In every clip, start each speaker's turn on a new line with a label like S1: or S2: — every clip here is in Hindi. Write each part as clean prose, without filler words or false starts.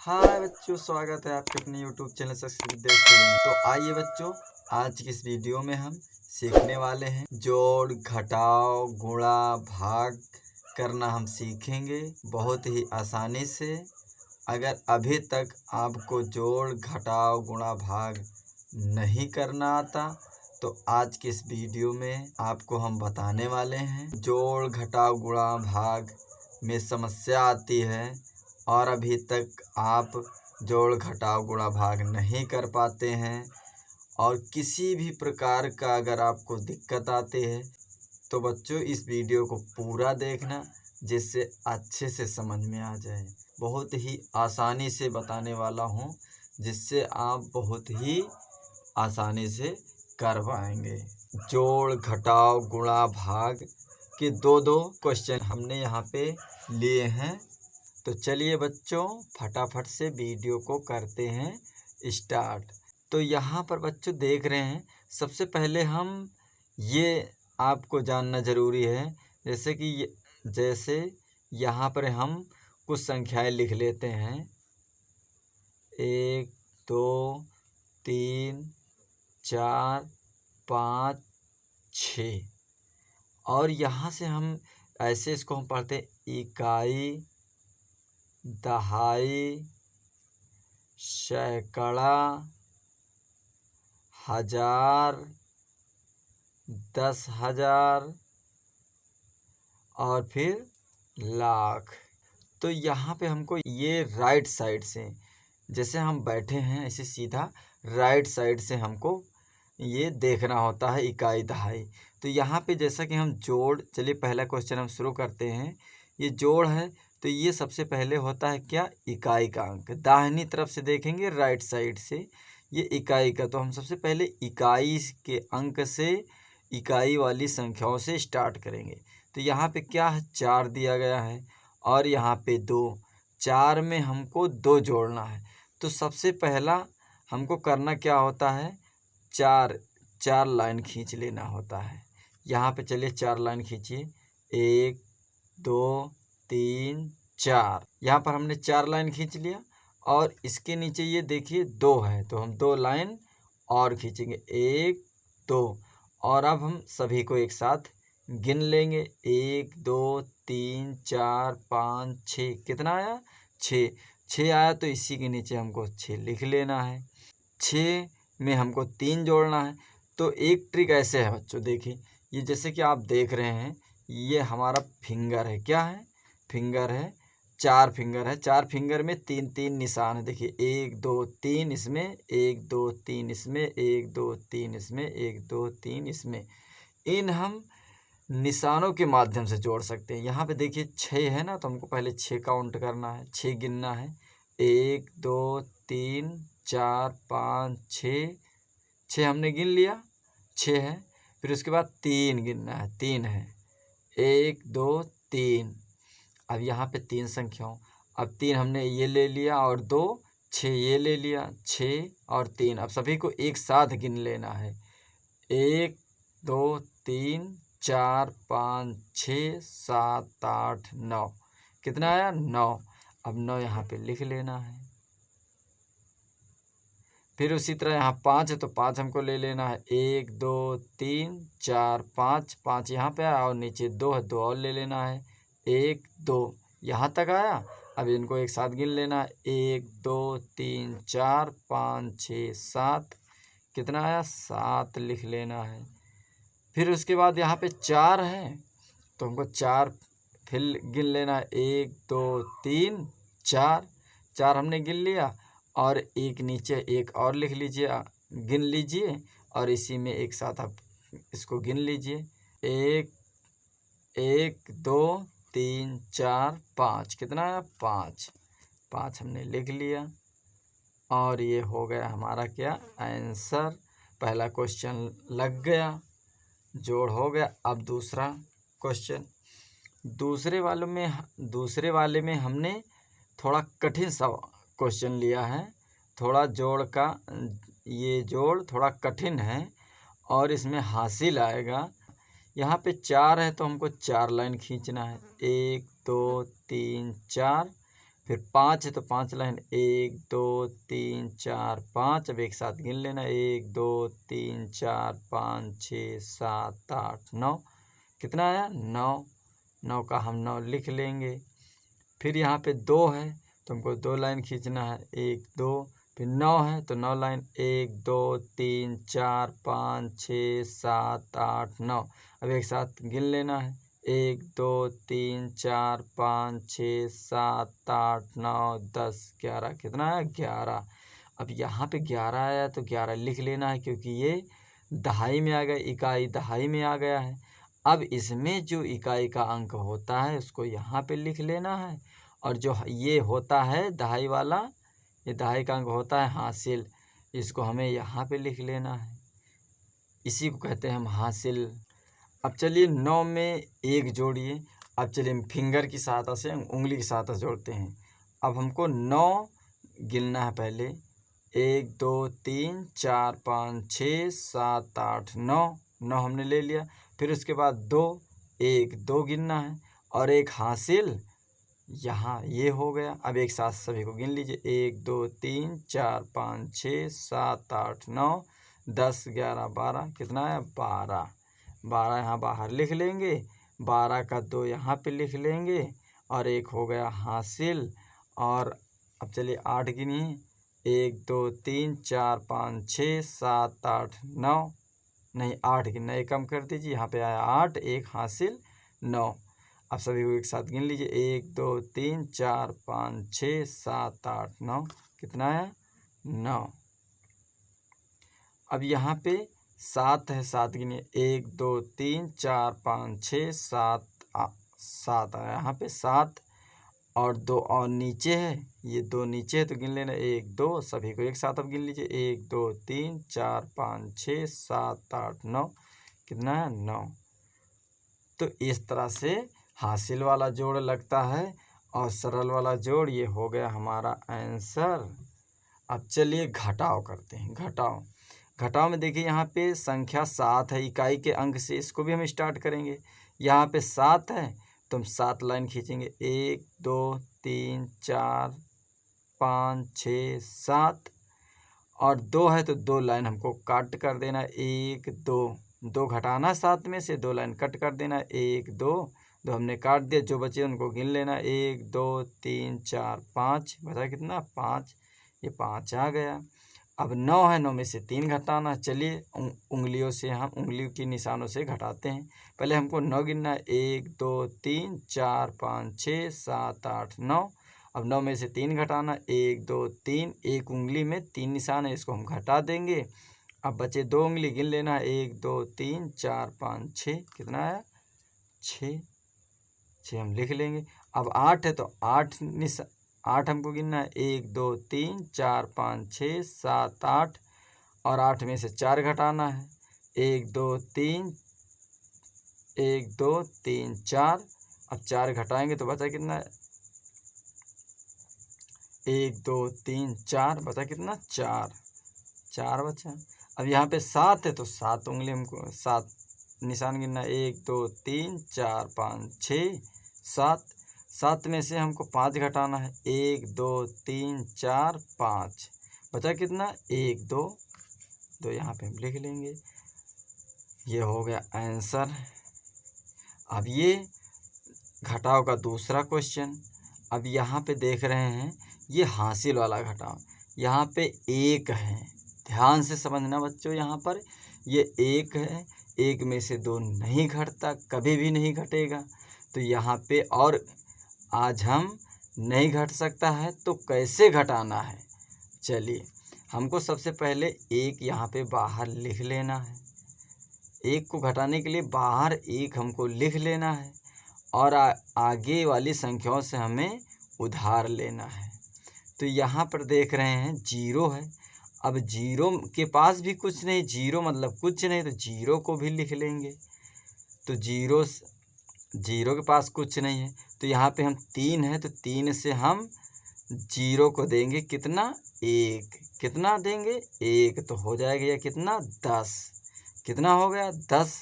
S1: हाय बच्चों, स्वागत है आपके अपने YouTube channel success with study. तो आइए बच्चों, आज की इस वीडियो में हम सीखने वाले हैं जोड़, घटाव, गुणा, भाग करना हम सीखेंगे बहुत ही आसानी से। अगर अभी तक आपको जोड़, घटाव, गुणा, भाग नहीं करना आता तो आज की इस वीडियो में आपको हम बताने वाले हैं। जोड़, घटाव, गुणा, भाग में समस्या आती है और अभी तक आप जोड़, घटाव, गुणा, भाग नहीं कर पाते हैं और किसी भी प्रकार का अगर आपको दिक्कत आती है तो बच्चों इस वीडियो को पूरा देखना, जिससे अच्छे से समझ में आ जाए। बहुत ही आसानी से बताने वाला हूँ, जिससे आप बहुत ही आसानी से कर पाएंगे। जोड़, घटाव, गुणा, भाग के दो क्वेश्चन हमने यहाँ पे लिए हैं। तो चलिए बच्चों, फटाफट से वीडियो को करते हैं स्टार्ट। तो यहाँ पर बच्चों देख रहे हैं, सबसे पहले हम ये आपको जानना ज़रूरी है, जैसे यहाँ पर हम कुछ संख्याएं लिख लेते हैं 1 2 3 4 5 6 और यहाँ से हम ऐसे इसको हम पढ़ते हैं इकाई, दहाई, सैकड़ा, हजार, 10,000 और फिर लाख। तो यहाँ पे हमको ये राइट साइड से, जैसे हम बैठे हैं ऐसे सीधा राइट साइड से हमको ये देखना होता है इकाई, दहाई। तो यहाँ पे जैसा कि हम जोड़, चलिए पहला क्वेश्चन हम शुरू करते हैं। ये जोड़ है तो ये सबसे पहले होता है क्या, इकाई का अंक। दाहिनी तरफ से देखेंगे राइट साइड से ये इकाई का, तो हम सबसे पहले इकाई के अंक से, इकाई वाली संख्याओं से स्टार्ट करेंगे। तो यहाँ पे क्या है, 4 दिया गया है और यहाँ पे 2। 4 में हमको 2 जोड़ना है। तो सबसे पहला हमको करना क्या होता है, चार लाइन खींच लेना होता है। यहाँ पे चलिए 4 लाइन खींचिए, 1 2 3 4। यहाँ पर हमने 4 लाइन खींच लिया और इसके नीचे ये देखिए 2 है, तो हम 2 लाइन और खींचेंगे, 1 2। और अब हम सभी को एक साथ गिन लेंगे, 1 2 3 4 5 6। कितना आया, 6 आया। तो इसी के नीचे हमको 6 लिख लेना है। 6 में हमको 3 जोड़ना है। तो एक ट्रिक ऐसे है बच्चों, देखिए ये जैसे कि आप देख रहे हैं, ये हमारा फिंगर है। क्या है, फिंगर है, 4 फिंगर है। 4 फिंगर में 3 निशान है। देखिए 1 2 3 इसमें, 1 2 3 इसमें, 1 2 3 इसमें, 1 2 3 इसमें। इन हम निशानों के माध्यम से जोड़ सकते हैं। यहाँ पे देखिए 6 है ना, तो हमको पहले 6 काउंट करना है, 6 गिनना है। 1 2 3 4 5 6 हमने गिन लिया, 6 है। फिर उसके बाद 3 गिनना है, 3 है, 1 2 3। अब यहाँ पे 3 संख्याओं, अब 3 हमने ये ले लिया और 2 6 ये ले लिया, 6 और 3। अब सभी को एक साथ गिन लेना है, 1 2 3 4 5 6 7 8 9। कितना आया, 9। अब 9 यहाँ पे लिख लेना है। फिर उसी तरह यहाँ 5 है तो 5 हमको ले लेना है, 1 2 3 4 5। 5 यहाँ पे आया और नीचे 2 है, 2 और ले लेना है, 1 2। यहाँ तक आया। अब इनको एक साथ गिन लेना है, 1 2 3 4 5 6 7। कितना आया, 7 लिख लेना है। फिर उसके बाद यहाँ पे 4 है तो हमको 4 फिर गिन लेना है, 1 2 3 4। 4 हमने गिन लिया और एक नीचे एक और लिख लीजिए, गिन लीजिए और इसी में एक साथ आप इसको गिन लीजिए, 1 2 3 4 5। कितना है, 5 हमने लिख लिया और ये हो गया हमारा क्या, आंसर। पहला क्वेश्चन लग गया, जोड़ हो गया। अब दूसरा क्वेश्चन, दूसरे वाले में हमने थोड़ा कठिन सा क्वेश्चन लिया है। थोड़ा जोड़ का, ये जोड़ थोड़ा कठिन है और इसमें हासिल आएगा। यहाँ पे 4 है तो हमको 4 लाइन खींचना है, 1 2 3 4। फिर 5 है तो 5 लाइन 1 2 3 4 5। अब एक साथ गिन लेना 1 2 3 4 5 6 7 8 9। कितना आया 9। 9 का हम 9 लिख लेंगे। फिर यहाँ पे 2 है तो हमको 2 लाइन खींचना है 1 2। फिर 9 है तो 9 लाइन 1 2 3 4 5 6 7 8 9। अब एक साथ गिन लेना है 1 2 3 4 5 6 7 8 9 10 11। कितना है 11। अब यहाँ पे 11 आया तो 11 लिख लेना है क्योंकि ये दहाई में आ गया, इकाई दहाई में आ गया है। अब इसमें जो इकाई का अंक होता है उसको यहाँ पे लिख लेना है, और जो ये होता है दहाई वाला, ये दहाई का अंक होता है हासिल, इसको हमें यहाँ पे लिख लेना है। इसी को कहते हैं हम हासिल। अब चलिए 9 में 1 जोड़िए। अब चलिए हम फिंगर की सहायता से, उंगली की सहायता से जोड़ते हैं। अब हमको 9 गिनना है पहले 1 2 3 4 5 6 7 8 9। 9 हमने ले लिया। फिर उसके बाद 2 1 2 गिनना है और एक हासिल यहाँ ये हो गया। अब एक साथ सभी को गिन लीजिए 1 2 3 4 5 6 7 8 9 10 11 12। कितना है 12। 12 यहाँ बाहर लिख लेंगे, 12 का 2 यहाँ पे लिख लेंगे और एक हो गया हासिल। और अब चलिए 8 गिनिए 1 2 3 4 5 6 7 8 9। नहीं 8 गिनना, एक कम कर दीजिए, यहाँ पे आया 8 एक हासिल 9। अब सभी को एक साथ गिन लीजिए 1 2 3 4 5 6 7 8 9। कितना है 9। अब यहाँ पे 7 है, 7 गिनिए 1 2 3 4 5 6 7 7 आया यहाँ पे 7। और 2 और नीचे है, ये 2 नीचे है तो गिन लेना 1 2। सभी को एक साथ अब गिन लीजिए 1 2 3 4 5 6 7 8 9। कितना है 9। तो इस तरह से हासिल वाला जोड़ लगता है और सरल वाला जोड़ ये हो गया हमारा आंसर। अब चलिए घटाव करते हैं। घटाव में देखिए यहाँ पे संख्या 7 है, इकाई के अंक से इसको भी हम स्टार्ट करेंगे। यहाँ पे 7 है तो हम 7 लाइन खींचेंगे 1 2 3 4 5 6 7। और 2 है तो 2 लाइन हमको कट कर देना 1 2। 2 घटाना 7 में से, 2 लाइन कट कर देना 1 2। 2 हमने काट दिया, जो बचे उनको गिन लेना 1 2 3 4 5। बचा कितना 5। ये 5 आ गया। अब 9 है, 9 में से 3 घटाना। चलिए उंगलियों से, हम उंगली की निशानों से घटाते हैं। पहले हमको 9 गिनना है 1 2 3 4 5 6 7 8 9। अब 9 में से 3 घटाना 1 2 3। एक उंगली में 3 निशान है, इसको हम घटा देंगे। अब बचे 2 उंगली गिन लेना है 1 2 3 4 5 6। कितना है 6। 6 हम लिख लेंगे। अब 8 है तो 8 हमको गिनना है 1 2 3 4 5 6 7 8। और 8 में से 4 घटाना है 1 2 3 1 2 3 4। अब 4 घटाएंगे तो बचा कितना है 1 2 3 4। बचा कितना 4। 4 बचा। अब यहाँ पे 7 है तो 7 उंगली हमको 7 निशान गिनना 1 2 3 4 5 6 7। 7 में से हमको 5 घटाना है 1 2 3 4 5। बचा कितना 1 2। 2 यहाँ पे हम लिख लेंगे। ये हो गया आंसर। अब ये घटाव का दूसरा क्वेश्चन। अब यहाँ पे देख रहे हैं ये हासिल वाला घटाव। यहाँ पे 1 है, ध्यान से समझना बच्चों। यहाँ पर ये 1 है, 1 में से 2 नहीं घटता, कभी भी नहीं घटेगा। तो यहाँ पे और आज हम नहीं घट सकता है तो कैसे घटाना है। चलिए हमको सबसे पहले 1 यहाँ पे बाहर लिख लेना है। 1 को घटाने के लिए बाहर 1 हमको लिख लेना है और आगे वाली संख्याओं से हमें उधार लेना है। तो यहाँ पर देख रहे हैं 0 है। अब 0 के पास भी कुछ नहीं, 0 मतलब कुछ नहीं, तो 0 को भी लिख लेंगे। तो 0 के पास कुछ नहीं है तो यहाँ पे हम 3 है तो 3 से हम 0 को देंगे कितना 1। कितना देंगे 1, तो हो जाएगा यह कितना 10। कितना हो गया 10।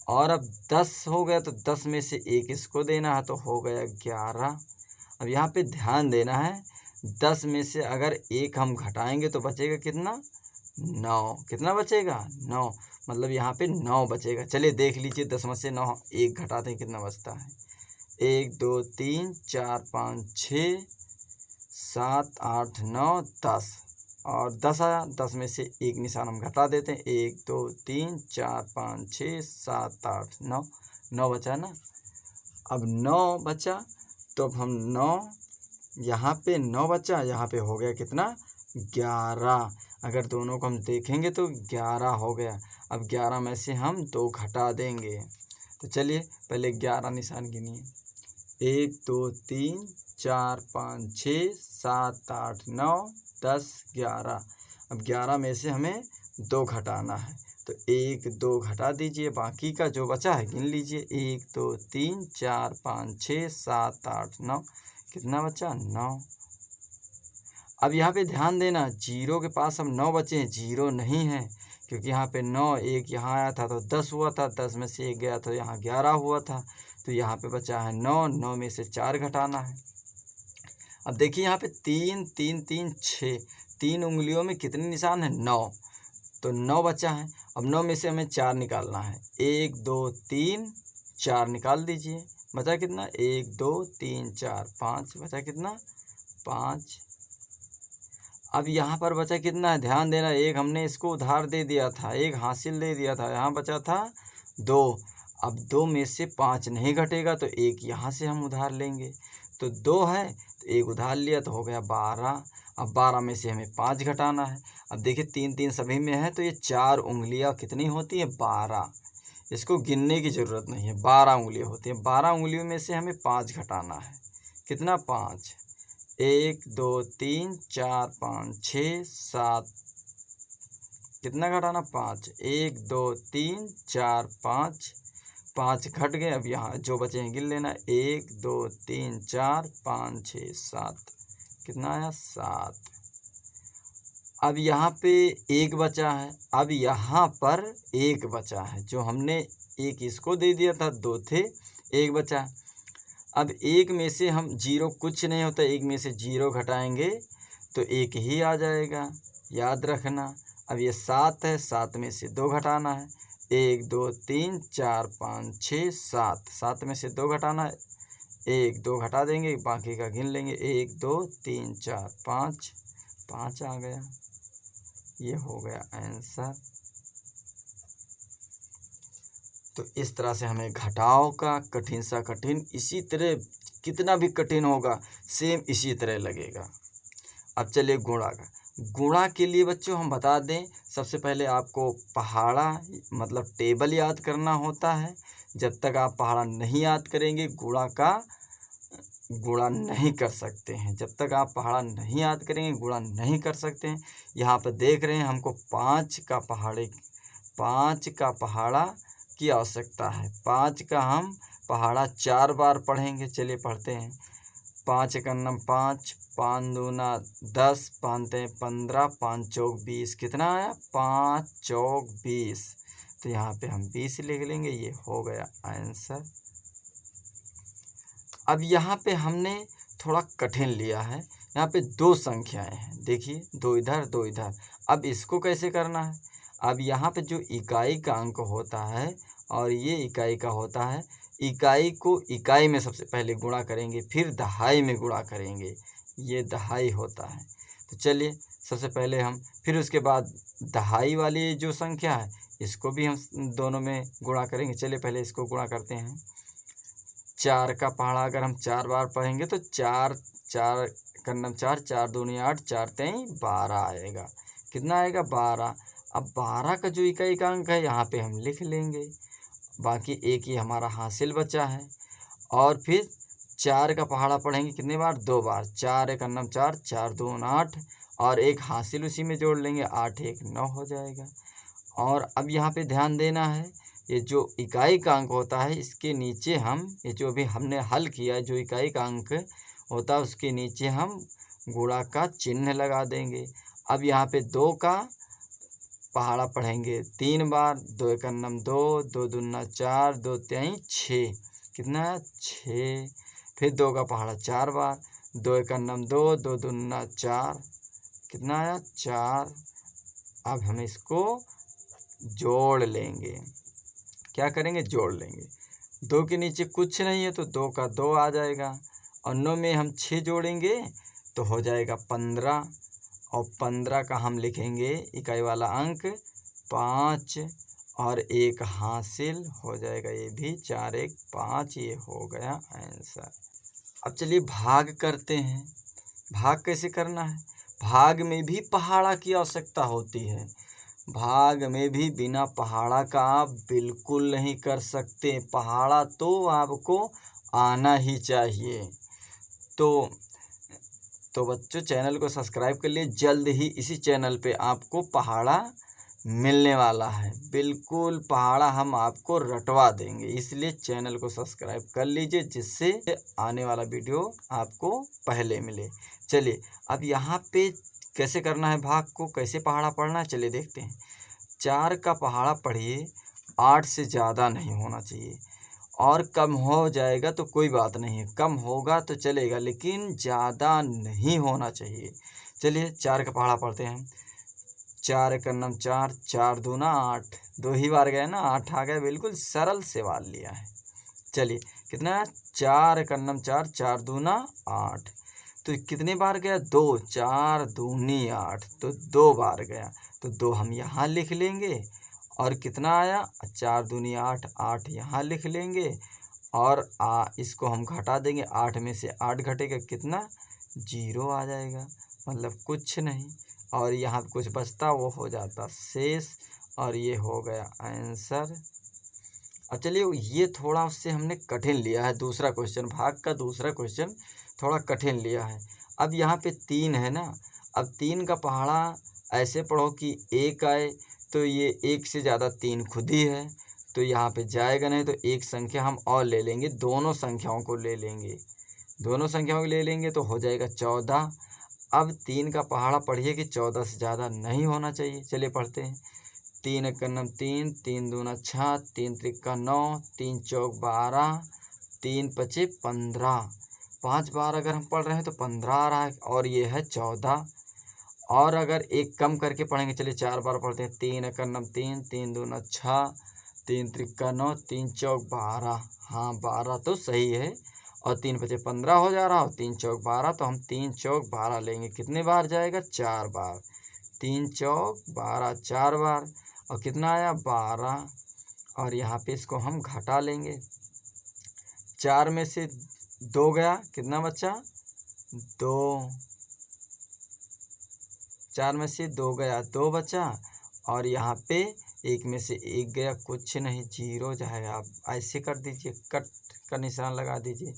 S1: और अब 10 हो गया तो 10 में से 1 इसको देना है तो हो गया 11। अब यहाँ पे ध्यान देना है, 10 में से अगर 1 हम घटाएंगे तो बचेगा कितना, 9। कितना बचेगा, 9। मतलब यहाँ पे 9 बचेगा। चलिए देख लीजिए, 10 में से 9 1 घटाते हैं कितना बचता है। 1 2 3 4 5 6 7 8 9 10 और 10 आया। 10 में से 1 निशान हम घटा देते हैं। 1 2 3 4 5 6 7 8 9 9 बचा ना। अब 9 बचा तो अब हम 9, यहाँ पे 9 बचा, यहाँ पे हो गया कितना, 11। अगर दोनों को हम देखेंगे तो 11 हो गया। अब 11 में से हम 2 घटा देंगे। तो चलिए पहले 11 निशान गिनिए। 1 2 3 4 5 6 7 8 9 10 11। अब 11 में से हमें 2 घटाना है, तो 1 2 घटा दीजिए, बाकी का जो बचा है गिन लीजिए। 1 2 3 4 5 6 7 8 9, कितना बचा, 9। अब यहाँ पे ध्यान देना, 0 के पास हम 9 बचे हैं, 0 नहीं है, क्योंकि यहाँ पे 9 1 यहाँ आया था तो 10 हुआ था, 10 में से 1 गया तो यहाँ 11 हुआ था, तो यहाँ पे बचा है 9। 9 में से 4 घटाना है। अब देखिए यहाँ पे 3 3 3 6, 3 उंगलियों में कितने निशान है, 9, तो 9 बचा है। अब 9 में से हमें 4 निकालना है। 1 2 3 4 निकाल दीजिए, बचा कितना, 1 2 3 4 5, बचा कितना, 5। अब यहाँ पर बचा कितना है, ध्यान देना, 1 हमने इसको उधार दे दिया था, 1 हासिल दे दिया था, यहाँ बचा था 2। अब 2 में से 5 नहीं घटेगा तो 1 यहाँ से हम उधार लेंगे, तो 2 है तो 1 उधार लिया तो हो गया 12। अब 12 में से हमें 5 घटाना है। अब देखिए 3 3 सभी में है, तो ये 4 उंगलियाँ कितनी होती है, 12। इसको गिनने की ज़रूरत नहीं है, 12 उंगलियाँ होती हैं। 12 उंगलियों में से हमें 5 घटाना है, कितना, 5। 1 2 3 4 5 6 7, कितना घटाना, 5। 1 2 3 4 5, 5 घट गए। अब यहाँ जो बचे हैं गिन लेना, 1 2 3 4 5 6 7, कितना आया, 7। अब यहाँ पे 1 बचा है, अब यहाँ पर 1 बचा है, जो हमने 1 इसको दे दिया था, 2 थे, 1 बचा। अब 1 में से हम 0, कुछ नहीं होता, 1 में से 0 घटाएंगे तो 1 ही आ जाएगा, याद रखना। अब ये 7 है, 7 में से 2 घटाना है। 1 2 3 4 5 6 7, 7 में से 2 घटाना है, 1 2 घटा देंगे, बाकी का गिन लेंगे। 1 2 3 4 5, 5 आ गया, ये हो गया आंसर। तो इस तरह से हमें घटाव का कठिन सा कठिन, इसी तरह कितना भी कठिन होगा सेम इसी तरह लगेगा। अब चलिए गुणा का। गुणा के लिए बच्चों हम बता दें, सबसे पहले आपको पहाड़ा मतलब टेबल याद करना होता है। जब तक आप पहाड़ा नहीं याद करेंगे गुणा नहीं कर सकते हैं। जब तक आप पहाड़ा नहीं याद करेंगे गुणा नहीं कर सकते हैं। यहाँ पर देख रहे हैं हमको 5 का पहाड़ा की आवश्यकता है। 5 का हम पहाड़ा 4 बार पढ़ेंगे। चलिए पढ़ते हैं। 5 एक अन्नम 5, 5 दूना 10, 5 तें 15, 5 चौक 20, कितना आया, 5 चौक 20। तो यहाँ पे हम 20 लिख लेंगे, ये हो गया आंसर। अब यहाँ पे हमने थोड़ा कठिन लिया है। यहाँ पे 2 संख्याएं हैं, देखिए 2 इधर 2 इधर। अब इसको कैसे करना है, अब यहाँ पे जो इकाई का अंक होता है और ये इकाई का होता है, इकाई को इकाई में सबसे पहले गुणा करेंगे, फिर दहाई में गुणा करेंगे, ये दहाई होता है। तो चलिए सबसे पहले हम, फिर उसके बाद दहाई वाली जो संख्या है इसको भी हम दोनों में गुणा करेंगे। चलिए पहले इसको गुणा करते हैं। 4 का पहाड़ा अगर हम 4 बार पढ़ेंगे तो 4 4 कन्नम 4, 4 दूनी 8, 4 तेई 12 आएगा, कितना आएगा, 12। अब 12 का जो इकाई का अंक है यहाँ पे हम लिख लेंगे, बाकी एक ही हमारा हासिल बचा है। और फिर 4 का पहाड़ा पढ़ेंगे कितने बार, 2 बार। 4 एक अन्नम 4, 4 दून 8 और एक हासिल उसी में जोड़ लेंगे, 8 एक 9 हो जाएगा। और अब यहाँ पे ध्यान देना है, ये जो इकाई का अंक होता है इसके नीचे हम, ये जो भी हमने हल किया है, जो इकाई का अंक होता है उसके नीचे हम गुणा का चिन्ह लगा देंगे। अब यहाँ पे 2 का पहाड़ा पढ़ेंगे 3 बार। 2 एक अन्नम 2, 2 दूना 4, 2 तेई 6, कितना है, 6। फिर 2 का पहाड़ा 4 बार। 2 एक नम 2, 2 दूना 4, कितना आया 4। अब हम इसको जोड़ लेंगे, क्या करेंगे जोड़ लेंगे। 2 के नीचे कुछ नहीं है तो 2 का 2 आ जाएगा, और 9 में हम 6 जोड़ेंगे तो हो जाएगा 15, और 15 का हम लिखेंगे इकाई वाला अंक 5, और 1 हासिल हो जाएगा, ये भी 4 1 5, ये हो गया आंसर। अब चलिए भाग करते हैं। भाग कैसे करना है? भाग में भी पहाड़ा की आवश्यकता होती है। भाग में भी बिना पहाड़ा का आप बिल्कुल नहीं कर सकते, पहाड़ा तो आपको आना ही चाहिए। तो बच्चों चैनल को सब्सक्राइब कर लिए, जल्द ही इसी चैनल पे आपको पहाड़ा मिलने वाला है, बिल्कुल पहाड़ा हम आपको रटवा देंगे, इसलिए चैनल को सब्सक्राइब कर लीजिए जिससे आने वाला वीडियो आपको पहले मिले। चलिए अब यहाँ पे कैसे करना है, भाग को कैसे पहाड़ा पढ़ना है, चलिए देखते हैं। 4 का पहाड़ा पढ़िए, 8 से ज़्यादा नहीं होना चाहिए, और कम हो जाएगा तो कोई बात नहीं है, कम होगा तो चलेगा लेकिन ज़्यादा नहीं होना चाहिए। चलिए 4 का पहाड़ा पढ़ते हैं। 4 एक नम 4, 4 दूना 8, 2 ही बार गए ना, 8 आ गया, बिल्कुल सरल सवाल लिया है। चलिए कितना है 4 एक नम 4, 4 दूना 8, तो कितने बार गया 2, 4 दूनी 8, तो 2 बार गया, तो 2 हम यहाँ लिख लेंगे, और कितना आया 4 दूनी 8, 8 यहाँ लिख लेंगे, और इसको हम घटा देंगे, 8 में से 8 घटेगा कितना 0 आ जाएगा, मतलब कुछ नहीं, और यहाँ कुछ बचता वो हो जाता शेष, और ये हो गया आंसर। अब चलिए ये थोड़ा उससे हमने कठिन लिया है, दूसरा क्वेश्चन, भाग का दूसरा क्वेश्चन थोड़ा कठिन लिया है। अब यहाँ पे 3 है ना, अब 3 का पहाड़ा ऐसे पढ़ो कि 1 आए, तो ये 1 से ज़्यादा 3 खुद ही है, तो यहाँ पे जाएगा नहीं, तो एक संख्या हम और ले लेंगे, दोनों संख्याओं को ले लेंगे, दोनों संख्याओं को ले लेंगे तो हो जाएगा 14। अब 3 का पहाड़ा पढ़िए कि 14 से ज़्यादा नहीं होना चाहिए। चलिए पढ़ते हैं। 3 एक नम 3, 3 दूना 6, 3 त्रिका 9, 3 चौक 12, 3 पचे 15, 5 बार अगर हम पढ़ रहे हैं तो 15 आ रहा है, और ये है 14। और अगर एक कम करके पढ़ेंगे, चलिए 4 बार पढ़ते हैं। 3 एक नम 3, 3 दूना 6, 3 त्रिका 9, 3 चौक 12, हाँ 12 तो सही है, और 3 पचे 15 हो जा रहा, और 3 चौक 12, तो हम 3 चौक 12 लेंगे, कितने बार जाएगा 4 बार, 3 चौक 12 4 बार, और कितना आया 12, और यहाँ पे इसको हम घटा लेंगे, 4 में से 2 गया, कितना बचा 2, 4 में से 2 गया 2 बचा, और यहाँ पे 1 में से 1 गया, कुछ नहीं 0 जाएगा। आप ऐसे कर दीजिए, कट का निशान लगा दीजिए।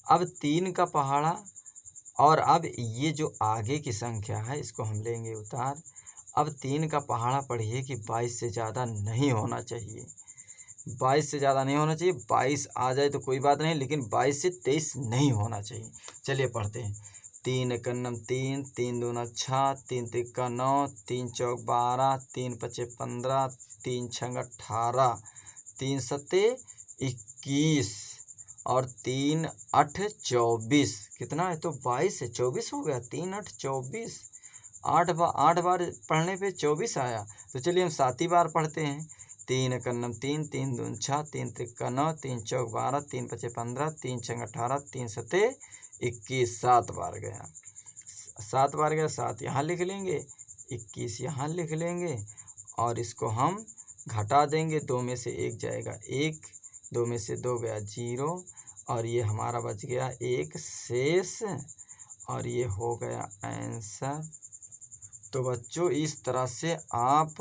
S1: अब 3 का पहाड़ा, और अब ये जो आगे की संख्या है इसको हम लेंगे उतार। अब 3 का पहाड़ा पढ़िए कि 22 से ज़्यादा नहीं होना चाहिए, 22 से ज़्यादा नहीं होना चाहिए, 22 आ जाए तो कोई बात नहीं, लेकिन 22 से 23 नहीं होना चाहिए। चलिए पढ़ते हैं। 3 एक नम 3, 3 दूना 6, 3 त्रिका 9, 3 चौक 12, 3 पचे 15, 3 छंग 18, 3 सत्ते 21, और 3 8 24, कितना है तो 22 से 24 हो गया, 3 8 24, 8 बार पढ़ने पे 24 आया। तो चलिए हम 7 ही बार पढ़ते हैं। 3 एक नम 3, 3 दून 6, 3 त्रिका 9, 3 चौक 12, 3 पचे 15, 3 छंग 18, 3 सत्ते 21, 7 बार गया, 7 बार गया, 7 यहाँ लिख लेंगे, 21 यहाँ लिख लेंगे, और इसको हम घटा देंगे, 2 में से 1 जाएगा 1, 2 में से 2 गया 0, और ये हमारा बच गया 1 शेष, और ये हो गया आंसर। तो बच्चों इस तरह से आप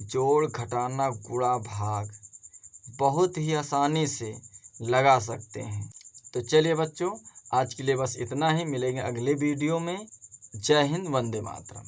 S1: जोड़ घटाना गुणा भाग बहुत ही आसानी से लगा सकते हैं। तो चलिए बच्चों आज के लिए बस इतना ही, मिलेंगे अगले वीडियो में। जय हिंद, वंदे मातरम।